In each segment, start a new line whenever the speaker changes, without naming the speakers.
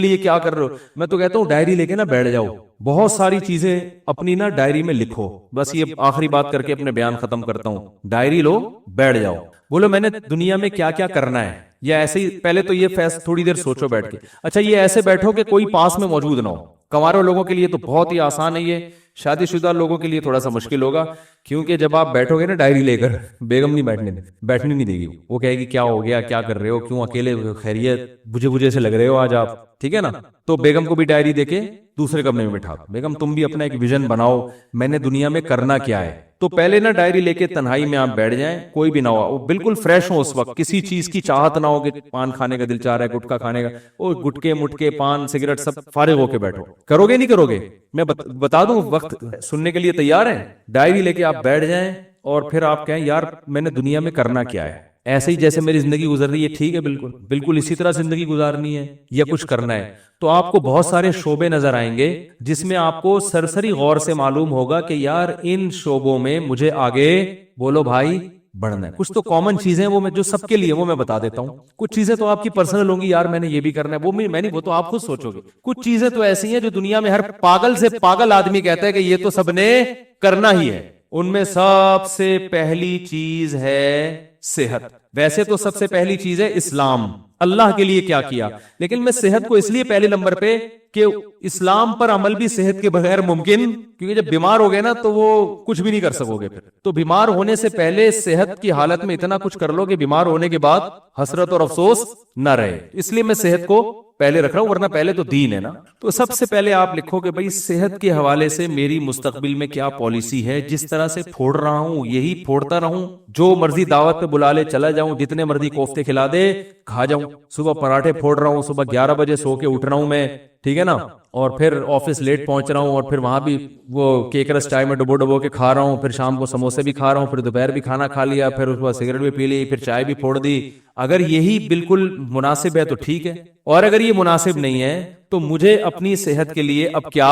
لیے کیا کر رہے ہو. میں تو کہتا ہوں ڈائری لے کے نا بیٹھ جاؤ, بہت ساری چیزیں اپنی نا ڈائری میں لکھو. بس یہ آخری بات کر کے اپنے بیان ختم کرتا ہوں. ڈائری لو, بیٹھ جاؤ, بولو میں نے دنیا میں کیا کیا کرنا ہے. یا ایسے ہی پہلے تو یہ تھوڑی دیر سوچو بیٹھ کے. اچھا یہ ایسے بیٹھو کہ کوئی پاس میں موجود نہ ہو. کنوارے لوگوں کے لیے تو بہت ہی آسان ہے یہ, شادی شدہ لوگوں کے لیے تھوڑا سا مشکل ہوگا, کیونکہ جب آپ بیٹھو گے نا ڈائری لے کر, بیگم نہیں بیٹھنے نہیں دے گی. وہ کہے گی کیا ہو گیا, کیا کر رہے ہو, کیوں اکیلے, خیریت, بجھے سے لگ رہے ہو آج آپ, ٹھیک ہے نا. تو بیگم کو بھی ڈائری دے کے دوسرے کمرے میں بٹھا دو. بیگم تم بھی اپنا ایک ویژن بناؤ, میں نے دنیا میں کرنا کیا ہے. تو پہلے نا ڈائری لے کے تنہائی میں آپ بیٹھ جائیں, کوئی بھی نہ ہو, وہ بالکل فریش ہو اس وقت, کسی چیز کی چاہت نہ ہو کہ پان کھانے کا دل چاہ رہا ہے, گٹکا کھانے کا, وہ گٹکے مٹکے پان سگریٹ سب فارغ ہو کے بیٹھو. کرو گے نہیں کرو گے, میں بتا دوں وقت سننے کے لیے تیار ہیں. ڈائری لے کے آپ بیٹھ جائیں اور پھر آپ کہیں یار میں نے دنیا میں کرنا کیا ہے. ایسے ہی جیسے میری زندگی گزر رہی ہے, ٹھیک ہے, بالکل بالکل اسی طرح زندگی گزارنی ہے یا کچھ کرنا ہے. تو آپ کو بہت سارے شعبے نظر آئیں گے جس میں آپ کو سرسری غور سے معلوم ہوگا کہ یار ان شعبوں میں مجھے آگے, بولو بھائی, بڑھنا ہے. کچھ تو کامن چیزیں وہ میں جو سب کے لیے وہ میں بتا دیتا ہوں. کچھ چیزیں تو آپ کی پرسنل ہوں گی, یار میں نے یہ بھی کرنا ہے, وہ میں نہیں, وہ تو آپ خود سوچو گے. کچھ چیزیں تو ایسی ہیں جو دنیا میں ہر پاگل سے پاگل آدمی کہتا ہے کہ یہ تو سب نے کرنا ہی ہے. ان میں سب سے پہلی چیز ہے صحت. ویسے تو سب سے پہلی چیز ہے اسلام, اللہ کے لیے کیا کیا, لیکن میں صحت کو اس لیے پہلے نمبر پہ کہ اسلام پر عمل بھی صحت کے بغیر ممکن, کیونکہ جب بیمار ہو گئے نا تو وہ کچھ بھی نہیں کر سکو گے پھر. تو بیمار ہونے سے پہلے صحت کی حالت میں اتنا کچھ کر لو کہ بیمار ہونے کے بعد حسرت اور افسوس نہ رہے. اس لیے میں صحت کو پہلے رکھ رہا ہوں, ورنہ پہلے تو دین ہے نا. تو سب سے پہلے آپ لکھو کہ بھائی صحت کے حوالے سے میری مستقبل میں کیا پالیسی ہے. جس طرح سے پھوڑ رہا ہوں یہی پھوڑتا رہوں, جو مرضی دعوت پہ بلا لے چلا جاؤں, جتنے مرضی کوفتے کھلا دے کھا جاؤں, صبح پراٹھے پھوڑ رہا ہوں, صبح 11 بجے سو کے اٹھ رہا ہوں میں, ٹھیک ہے نا, اور پھر آفس لیٹ پہنچ رہا ہوں, اور پھر وہاں بھی وہ کیک رس چائے میں ڈبو کے کھا رہا ہوں, پھر شام کو سموسے بھی کھا رہا ہوں, پھر دوپہر بھی کھانا کھا لیا, پھر اس کے بعد سگریٹ بھی پی لی, پھر چائے بھی پھوڑ دی. اگر یہی بالکل مناسب ہے تو ٹھیک ہے, اور اگر یہ مناسب نہیں ہے تو مجھے اپنی صحت کے لیے اب کیا,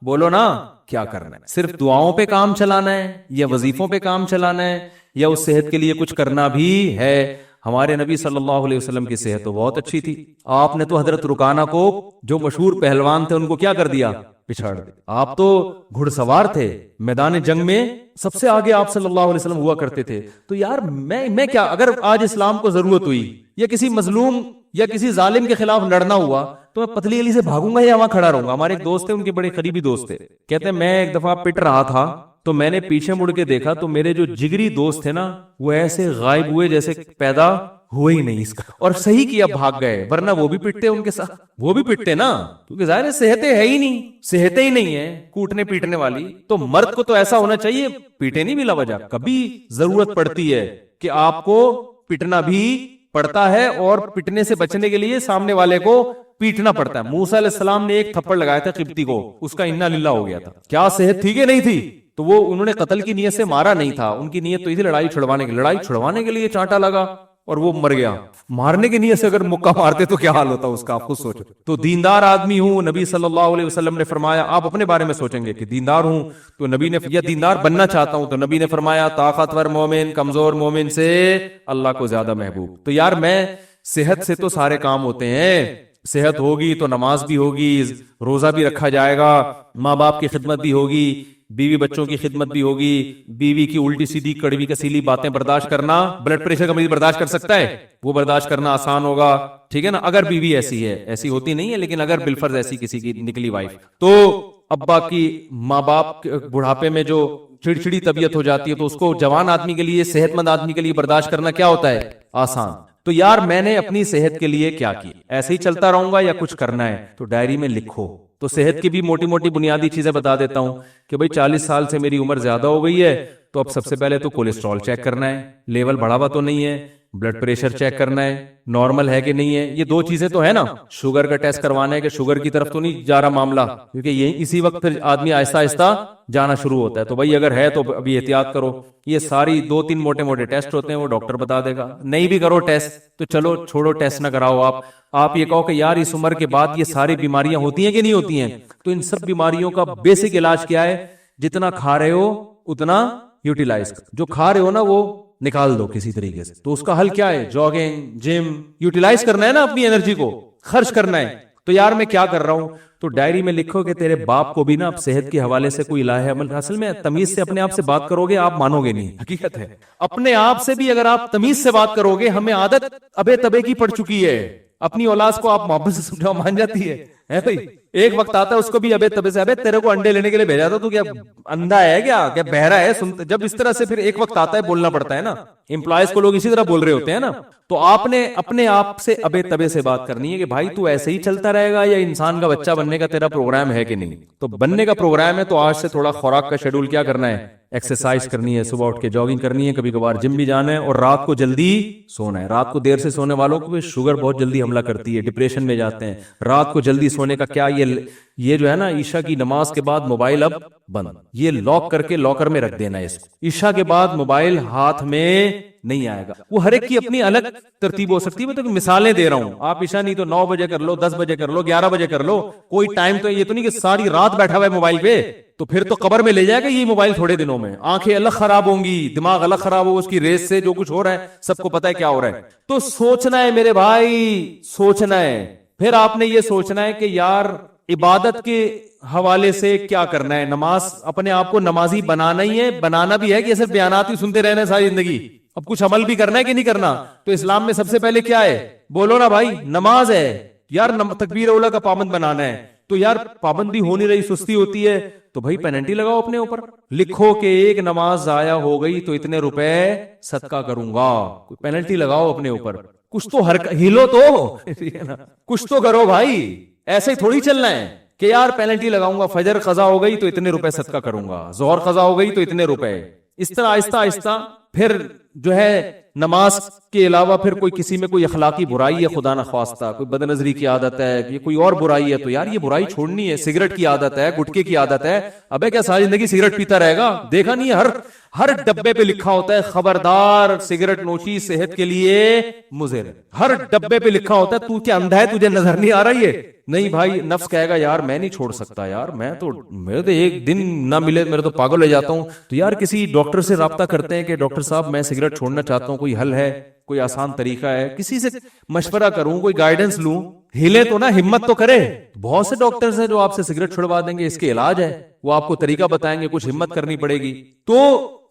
بولو نا, کیا کرنا ہے. صرف دعاؤں پہ کام چلانا ہے یا وظیفوں پہ کام چلانا ہے, یا اس صحت کے لیے کچھ کرنا بھی ہے. ہمارے نبی صلی اللہ علیہ وسلم کی صحت تو بہت اچھی تھی. آپ نے تو حضرت رکانہ کو, جو مشہور پہلوان تھے, ان کو کیا کر دیا, پچھاڑ دیا. آپ تو گھڑ سوار تھے, میدان جنگ میں سب سے آگے آپ صلی اللہ علیہ وسلم ہوا کرتے تھے. تو یار میں کیا, اگر آج اسلام کو ضرورت ہوئی یا کسی مظلوم یا کسی ظالم کے خلاف لڑنا ہوا تو میں پتلی علی سے بھاگوں گا یا وہاں کھڑا رہوں گا. ہمارے ایک دوست تھے, ان کے بڑے قریبی دوست تھے, کہتے ہیں میں ایک دفعہ پٹ رہا تھا تو میں نے پیچھے مڑ کے دیکھا تو میرے جو جگری دوست تھے نا وہ ایسے غائب ہوئے جیسے پیدا ہوئے ہی نہیں. اس کا اور صحیح کیا, بھاگ گئے, ورنہ وہ بھی پٹتے ان کے ساتھ, وہ بھی پٹتے نا, کیونکہ ظاہر ہے صحتیں ہے ہی نہیں, صحتیں ہی نہیں ہے کوٹنے پیٹنے والی. تو مرد کو تو ایسا ہونا چاہیے, پیٹے نہیں بلا وجہ. کبھی ضرورت پڑتی ہے کہ آپ کو پٹنا بھی پڑتا ہے, اور پٹنے سے بچنے کے لیے سامنے والے کو پیٹنا پڑتا ہے. موسیٰ علیہ السلام نے ایک تھپڑ لگایا تھا قبطی کو, اس کا انا للہ ہو گیا تھا. کیا صحت تھی کہ نہیں تھی؟ تو وہ انہوں نے قتل کی نیت سے مارا نہیں تھا, ان کی نیت تو تھی لڑائی چھڑوانے کے لیے چانٹا لگا اور وہ مر گیا. مارنے کی نیت سے اگر مکہ مارتے تو کیا حال ہوتا اس کا, آپ خود سوچو. تو دیندار آدمی ہوں, نبی صلی اللہ علیہ وسلم نے فرمایا, آپ اپنے بارے میں سوچیں گے کہ دیندار ہوں تو نبی نے, یا دیندار بننا چاہتا ہوں تو نبی نے فرمایا طاقتور مومن کمزور مومن سے اللہ کو زیادہ محبوب. تو یار میں, صحت سے تو سارے کام ہوتے ہیں, صحت ہوگی تو نماز بھی ہوگی, روزہ بھی رکھا جائے گا, ماں باپ کی خدمت بھی ہوگی, بیوی بچوں کی خدمت بھی ہوگی. بیوی کی الٹی سیدھی کڑوی کسیلی باتیں برداشت کرنا, بلڈ پریشر کا مریض برداشت کر سکتا ہے, وہ برداشت کرنا آسان ہوگا, ٹھیک ہے نا, اگر بیوی ایسی ہے. ایسی ہوتی نہیں ہے, لیکن اگر بالفرض ایسی کسی کی نکلی وائف, تو ابا کی, ماں باپ بڑھاپے میں جو چڑچڑی طبیعت ہو جاتی ہے تو اس کو جوان آدمی کے لیے, صحت مند آدمی کے لیے برداشت کرنا کیا ہوتا ہے, آسان. تو یار میں نے اپنی صحت کے لیے کیا کیا, ایسے ہی چلتا رہوں گا یا کچھ کرنا ہے, تو ڈائری میں لکھو. تو صحت کی بھی موٹی موٹی بنیادی چیزیں بتا دیتا ہوں کہ بھئی 40 سال سے میری عمر زیادہ ہو گئی ہے, تو اب سب سے پہلے تو کولیسٹرول چیک کرنا ہے, لیول بڑھا ہوا تو نہیں ہے, بلڈ پریشر چیک کرنا ہے, نارمل ہے کہ نہیں ہے. یہ 2 چیزیں تو ہے نا. شوگر کا ٹیسٹ کروانا ہے کہ شوگر کی طرف تو نہیں جا رہا معاملہ, کیونکہ یہ اسی وقت پھر آدمی آہستہ آہستہ جانا شروع ہوتا ہے. تو بھائی اگر ہے تو ابھی احتیاط کرو. یہ ساری 2-3 موٹے موٹے ٹیسٹ ہوتے ہیں, وہ ڈاکٹر بتا دے گا. نہیں بھی کرو ٹیسٹ تو چلو چھوڑو, ٹیسٹ نہ کراؤ. آپ یہ کہو کہ یار اس عمر کے بعد یہ ساری بیماریاں ہوتی ہیں کہ نہیں ہوتی ہیں, تو ان سب بیماریوں کا بیسک علاج کیا ہے, جتنا کھا رہے ہو اتنا یوٹیلائز. جو کھا رہے ہو نا وہ نکال دو کسی طریقے سے. تو اس کا حل کیا ہے, جاگنگ, جم, یوٹیلائز کرنا ہے نا, اپنی انرجی کو خرچ کرنا ہے. تو یار میں کیا کر رہا ہوں, تو ڈائری میں لکھو کہ تیرے باپ کو بھی نا اب صحت کے حوالے سے کوئی الہ عمل, اصل میں تمیز سے اپنے آپ سے بات کرو گے آپ مانو گے نہیں, حقیقت ہے اپنے آپ سے بھی اگر آپ تمیز سے بات کرو گے, ہمیں عادت ابے تبے کی پڑ چکی ہے, اپنی اولاد کو آپ محبت سے سمجھاؤ مان جاتی ہے بھائی. ایک وقت آتا ہے اس کو بھی ابے تبے سے, ابے تیرے کو انڈے لینے کے لیے بھیجا تھا تو کیا اندھا ہے کیا بہرا ہے, جب اس طرح سے پھر ایک وقت آتا ہے بولنا پڑتا ہے نا, امپلائز کو لوگ اسی طرح بول رہے ہوتے ہیں نا. تو آپ نے اپنے آپ سے ابے تبے سے بات کرنی ہے کہ بھائی تو ایسے ہی چلتا رہے گا یا انسان کا بچہ بننے کا تیرا پروگرام ہے کہ نہیں. تو بننے کا پروگرام ہے تو آج سے تھوڑا خوراک کا شیڈول کیا کرنا ہے, ایکسرسائز کرنی ہے, صبح اٹھ کے جاگنگ کرنی ہے, کبھی کبھار جم بھی جانا ہے, اور رات کو جلدی سونا ہے. رات کو دیر سے سونے والوں کو شوگر بہت جلدی حملہ کرتی ہے, ڈپریشن میں جاتے ہیں. رات کو جلدی سونے کا کیا, یہ جو ہے نا عشاء کی نماز کے بعد موبائل اب بند, یہ لاک کر کے لاکر میں رکھ دینا ہے اس کو. عشاء کے بعد موبائل ہاتھ میں نہیں آئے گا. وہ ہر ایک کی اپنی الگ ترتیب ہو سکتی ہے, میں تو مثالیں دے رہا ہوں. آپ عشاء نہیں تو 9 بجے کر لو, 10 بجے کر لو, 11 بجے کر لو, کوئی ٹائم تو یہ تو نہیں کہ ساری رات بیٹھا ہوا ہے موبائل پہ, تو پھر تو قبر میں لے جائے گا یہ موبائل تھوڑے دنوں میں. آنکھیں الگ خراب ہوں گی, دماغ الگ خراب ہوگا, اس کی ریس سے جو کچھ ہو رہا ہے سب کو پتا ہے کیا ہو رہا ہے. تو سوچنا ہے میرے بھائی, سوچنا ہے. پھر آپ نے یہ سوچنا ہے کہ یار عبادت کے حوالے سے کیا کرنا ہے. نماز, اپنے آپ کو نمازی بنانا ہی ہے, بنانا بھی ہے کہ صرف بیانات ہی سنتے رہنا ہے ساری زندگی, اب کچھ عمل بھی کرنا ہے کہ نہیں کرنا. تو اسلام میں سب سے پہلے کیا ہے, بولو نا بھائی, نماز ہے یار. تکبیر اولا کا پابند بنانا ہے, تو یار پابندی ہو نہیں رہی, سستی ہوتی ہے, تو بھائی پینلٹی لگاؤ اپنے اوپر, لکھو کہ ایک نماز ضائع ہو گئی تو اتنے روپے صدقہ کروں گا. پینلٹی لگاؤ اپنے اوپر, کچھ تو ہلو تو کچھ تو کرو بھائی. ایسے ہی تھوڑی چلنا ہے کہ یار پینلٹی لگاؤں گا, فجر قضا ہو گئی تو اتنے روپے صدقہ کروں گا, ظہر قضا ہو گئی تو اتنے روپے. اس طرح آہستہ آہستہ پھر جو ہے نماز کے علاوہ پھر کوئی کسی میں کوئی اخلاقی برائی ہے خدا نخواستہ, کوئی بد نظری کی عادت ہے, یہ کوئی اور برائی ہے, تو یار یہ برائی چھوڑنی ہے. سگریٹ کی عادت ہے, گٹکے کی عادت ہے, ابے کیا ساری زندگی سگریٹ پیتا رہے گا؟ دیکھا نہیں ہے ہر ڈبے پہ لکھا ہوتا ہے خبردار سگریٹ نوشی صحت کے لیے مضر. ہر ڈبے پہ لکھا ہوتا ہے. تو کیا اندھا ہے, تجھے نظر نہیں آ رہی ہے؟ نہیں بھائی, نفس کہے گا یار میں نہیں چھوڑ سکتا, یار میرے تو ایک دن نہ ملے میرے تو پاگل ہو جاتا ہوں. تو یار کسی ڈاکٹر سے رابطہ کرتے ہیں کہ ڈاکٹر صاحب میں سگریٹ چھوڑنا چاہتا ہوں, کوئی حل ہے, کوئی آسان طریقہ ہے, کسی سے مشورہ کروں, کوئی گائیڈنس لوں. ہلے تو نا, ہمت تو کرے. بہت سے ڈاکٹرز ہیں جو آپ سے سگریٹ چھڑوا دیں گے, اس کے علاج ہے, وہ آپ کو طریقہ بتائیں گے, کچھ ہمت کرنی پڑے گی. تو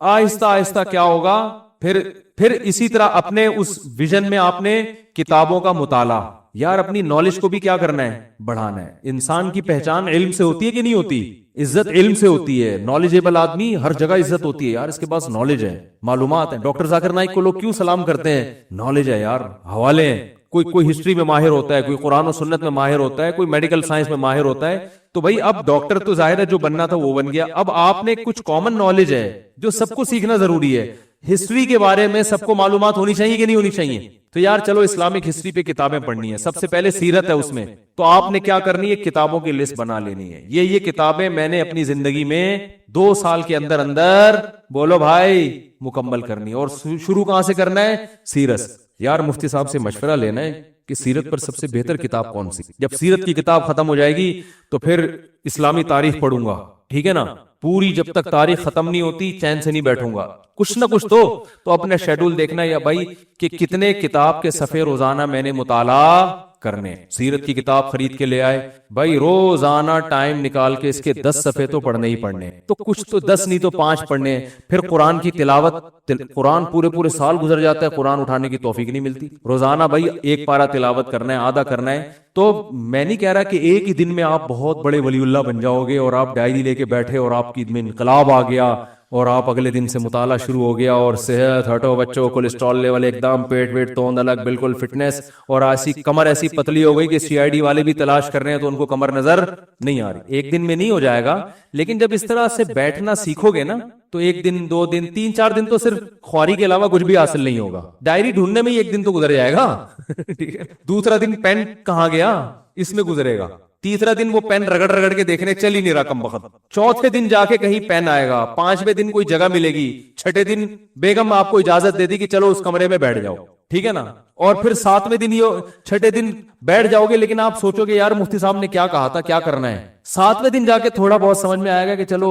آہستہ آہستہ کیا ہوگا, پھر اسی طرح اپنے اس ویژن میں آپ نے کتابوں کا مطالعہ, یار اپنی نالج کو بھی کیا کرنا ہے, بڑھانا ہے. انسان کی پہچان علم سے ہوتی ہے کہ نہیں ہوتی؟ عزت علم سے ہوتی ہے. نالجیبل آدمی ہر جگہ عزت ہوتی ہے, یار اس کے پاس نالج ہے, معلومات ہیں. ڈاکٹر ذاکر نائک کو لوگ کیوں سلام کرتے ہیں؟ نالج ہے یار, حوالے ہیں. کوئی ہسٹری میں ماہر ہوتا ہے, کوئی قرآن و سنت میں ماہر ہوتا ہے, کوئی میڈیکل سائنس میں ماہر ہوتا ہے. تو بھائی اب ڈاکٹر تو ظاہر ہے جو بننا تھا وہ بن گیا, اب آپ نے کچھ کامن نالج ہے جو سب کو سیکھنا ضروری ہے. ہسٹری کے بارے میں سب کو معلومات ہونی چاہیے کہ نہیں ہونی چاہیے؟ تو یار چلو اسلامک ہسٹری پہ کتابیں پڑھنی ہے. سب سے پہلے سیرت ہے اس میں, تو آپ نے کیا کرنی ہے, کتابوں کی لسٹ بنا لینی ہے. یہ کتابیں میں نے اپنی زندگی میں 2 سال کے اندر بولو بھائی مکمل کرنی ہے. اور شروع کہاں سے کرنا ہے؟ سیرت. یار مفتی صاحب سے مشورہ لینا ہے کہ سیرت پر سب سے بہتر کتاب کون سی. جب سیرت کی کتاب ختم ہو جائے گی تو پھر اسلامی تاریخ پڑھوں گا, ٹھیک ہے نا. پوری جب تک تاریخ ختم نہیں ہوتی چین سے نہیں بیٹھوں گا, کچھ نہ کچھ تو اپنے شیڈول دیکھنا یا بھائی کہ کتنے کتاب کے صفحے روزانہ میں نے مطالعہ کرنے. سیرت کی کتاب خرید کے لے آئے بھائی, روزانہ ٹائم نکال کے اس کے 10 صفحے تو پڑھنے ہی پڑھنے. تو کچھ تو 10 نہیں تو 5 پڑھنے. پھر قرآن کی تلاوت, قرآن پورے سال گزر جاتا ہے, قرآن اٹھانے کی توفیق نہیں ملتی. روزانہ بھائی 1 پارہ تلاوت کرنا ہے, آدھا کرنا ہے. تو میں نہیں کہہ رہا کہ ایک ہی دن میں آپ بہت بڑے ولی اللہ بن جاؤ گے اور آپ ڈائری لے کے بیٹھے اور آپ کی میں انقلاب آ گیا اور آپ اگلے دن سے مطالعہ شروع ہو گیا اور صحت ہٹو بچوں, کولیسٹرول لیول ایک دم, پیٹ ویٹ توند الگ, بالکل فٹنس, اور ایسی کمر ایسی پتلی ہو گئی کہ CID والے بھی تلاش کر رہے ہیں تو ان کو کمر نظر نہیں آ رہی. ایک دن میں نہیں ہو جائے گا, لیکن جب اس طرح سے بیٹھنا سیکھو گے نا تو 1 دن 2 دن 3 4 دن تو صرف خواری کے علاوہ کچھ بھی حاصل نہیں ہوگا. ڈائری ڈھونڈنے میں ہی 1 دن تو گزر جائے گا. دوسرا دن پین کہاں گیا اس میں گزرے گا. تیسرا دن وہ پین رگڑ کے دیکھنے چل ہی نہیں رہا کم وقت. چوتھے دن جا کے کہیں پین آئے گا. 5ویں دن کوئی جگہ ملے گی. 6ٹھے دن بیگم آپ کو اجازت دے دی کہ چلو اس کمرے میں بیٹھ جاؤ, ٹھیک ہے نا. اور پھر 7ویں دن 6ٹھے دن بیٹھ جاؤ گے, لیکن آپ سوچو گے یار مفتی صاحب نے کیا کہا تھا, کیا کرنا ہے. 7ویں دن جا کے تھوڑا بہت سمجھ میں آئے گا کہ چلو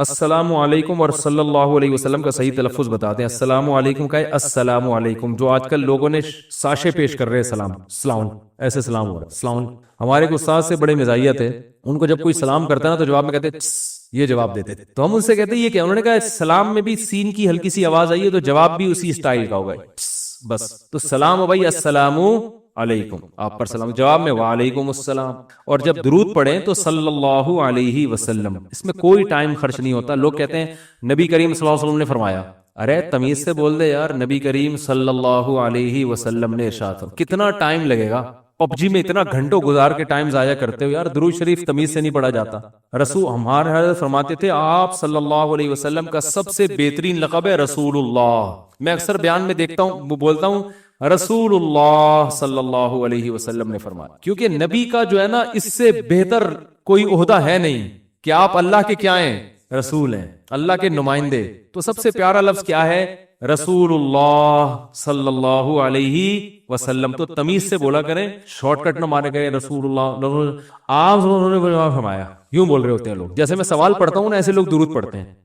السلام علیکم اور صلی اللہ علیہ وسلم کا صحیح تلفظ بتاتے ہیں. السلام علیکم کا ہے السلام علیکم. جو آج کل لوگوں نے ساشے پیش کر رہے ہیں سلام سلام ایسے سلام ہو رہا ہے سلام. ہمارے ایک استاد سے بڑے مزاحیہ تھے, ان کو جب کوئی سلام کرتا ہے نا تو جواب میں کہتے یہ جواب دیتے تھے. تو ہم ان سے کہتے ہیں یہ کیا؟ انہوں نے کہا سلام میں بھی سین کی ہلکی سی آواز آئی ہے تو جواب بھی اسی اسٹائل کا ہوگا بس. تو سلام ہو بھائی السلام علیکم, آپ پر سلام, جواب میں وعلیکم السلام. اور جب درود پڑھیں تو صلی اللہ علیہ وسلم, اس میں کوئی ٹائم خرچ نہیں ہوتا. لوگ کہتے ہیں نبی کریم صلی اللہ علیہ وسلم نے فرمایا, ارے تمیز سے بول دے یار, نبی کریم صلی اللہ علیہ وسلم نے ارشاد فرمایا. کتنا ٹائم لگے گا؟ پب جی میں اتنا گھنٹوں گزار کے ٹائم ضائع کرتے ہو یار, درود شریف تمیز سے نہیں پڑھا جاتا. رسول ہمارے حضرت فرماتے تھے آپ صلی اللہ علیہ وسلم کا سب سے بہترین لقب ہے رسول اللہ. میں اکثر بیان میں دیکھتا ہوں, بولتا ہوں رسول اللہ صلی اللہ علیہ وسلم نے فرمایا, کیونکہ نبی کا جو ہے نا اس سے بہتر کوئی عہدہ ہے نہیں کہ آپ اللہ کے کیا ہیں, رسول ہیں, اللہ کے نمائندے. تو سب سے پیارا لفظ کیا ہے؟ رسول اللہ صلی اللہ علیہ وسلم. تو تمیز سے بولا کریں, شارٹ کٹ نہ مارے گئے رسول اللہ. آپ فرمایا یوں بول رہے ہوتے ہیں لوگ, جیسے میں سوال پڑھتا ہوں نا ایسے لوگ درود پڑھتے ہیں.